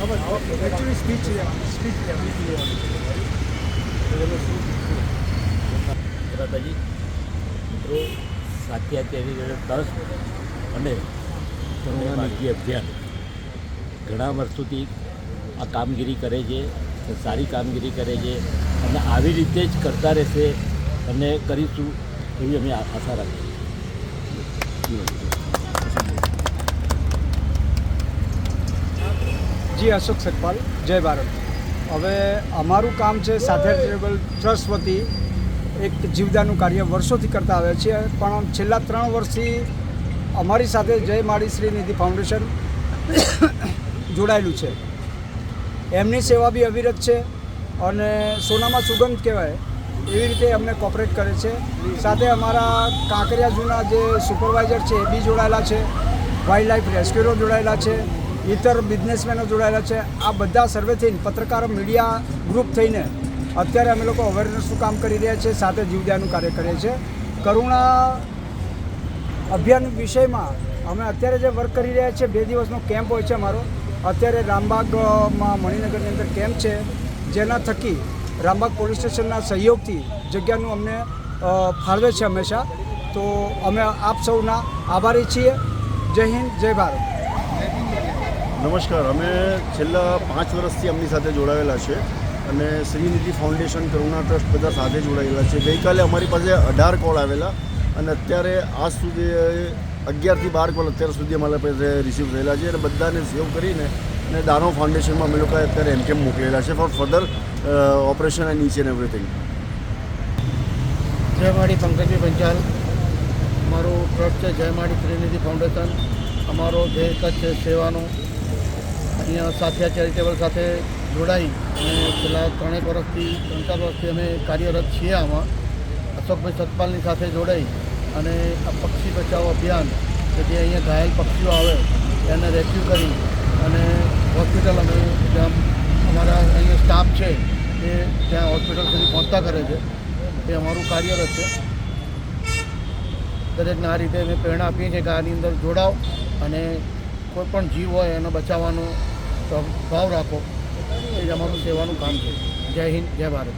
Actually speech દાદાજી મિત્રો સાત્યાચારી trust અને કરુણાનિધિ અભિયાન ઘણા વર્ષોથી આ કામગીરી કરે છે, સારી કામગીરી કરે છે અને આવી રીતે જ કરતા રહેશે અને કરીશું એવી અમે આશા રાખીએ. જી અશોક સતપાલ, જય ભારત. હવે અમારું કામ છે સાથે ચેરિટેબલ ટ્રસ્ટ વતી એક જીવદાનનું કાર્ય વર્ષોથી કરતા આવ્યા છીએ, પણ છેલ્લા 3 વર્ષથી અમારી સાથે જય માડી શ્રી નિધિ ફાઉન્ડેશન જોડાયેલું છે. એમની સેવા બી અવિરત છે અને સોનામાં સુગંધ કહેવાય એવી રીતે અમને કોઓપરેટ કરે છે. સાથે અમારા કાંકરિયા જૂના જે સુપરવાઇઝર છે એ બી જોડાયેલા છે, વાઇલ્ડ લાઈફ રેસ્ક્યુરો જોડાયેલા છે, ઇતર બિઝનેસમેનો જોડાયેલા છે. આ બધા સર્વે થઈને પત્રકાર મીડિયા ગ્રુપ થઈને અત્યારે અમે લોકો અવેરનેસનું કામ કરી રહ્યા છીએ, સાથે જીવદયાનું કાર્ય કરીએ છીએ. કરુણા અભિયાન વિષયમાં અમે અત્યારે જે વર્ક કરી રહ્યા છીએ, 2 દિવસનો કેમ્પ હોય છે અમારો. અત્યારે રામબાગમાં મણિનગરની અંદર કેમ્પ છે, જેના થકી રામબાગ પોલીસ સ્ટેશનના સહયોગથી જગ્યાનું અમને ફાળવે છે હંમેશા. તો અમે આપ સૌના આભારી છીએ. જય હિન્દ, જય ભારત. નમસ્કાર. અમે છેલ્લા 5 વર્ષથી એમની સાથે જોડાયેલા છે અને શ્રીનિધિ ફાઉન્ડેશન, કરુણા ટ્રસ્ટ બધા સાથે જોડાયેલા છે. ગઈકાલે અમારી પાસે 18 કોલ આવેલા અને અત્યારે આજ સુધી 11 થી 12 કોલ અત્યાર સુધી અમારા પાસે રિસીવ થયેલા છે અને બધાને સેવ કરીને અને દાનો ફાઉન્ડેશનમાં અમે લોકોએ અત્યારે એમકેમ મોકલેલા છે four further operation and each and everything. જય માડી પંકજભાઈ પંચાલ. અમારું ટ્રસ્ટ છે જય માડી શ્રીનિધિ ફાઉન્ડેશન. અમારો ધ્યેય એક જ છે સેવાનો. અહીંયા સાથિયા ચેરિટેબલ સાથે જોડાઈ અને છેલ્લા 3 વર્ષથી 3-4 વર્ષથી અમે કાર્યરત છીએ. આમાં અશોકભાઈ સતપાલની સાથે જોડાઈ અને આ પક્ષી બચાવ અભિયાન કે જે અહીંયા ઘાયલ પક્ષીઓ આવે એને રેસ્ક્યુ કરી અને હોસ્પિટલ અમે જ્યાં અમારા અહીંયા સ્ટાફ છે એ ત્યાં હોસ્પિટલ સુધી પહોંચતા કરે છે. એ અમારું કાર્યરત છે. દરેકને આ રીતે અમે પ્રેરણા આપીએ છીએ કે આની અંદર જોડાઓ અને કોઈ પણ જીવ હોય એને બચાવવાનો ભાવ રાખો. એ જ અમારું સેવાનું કામ છે. જય હિન્દ, જય ભારત.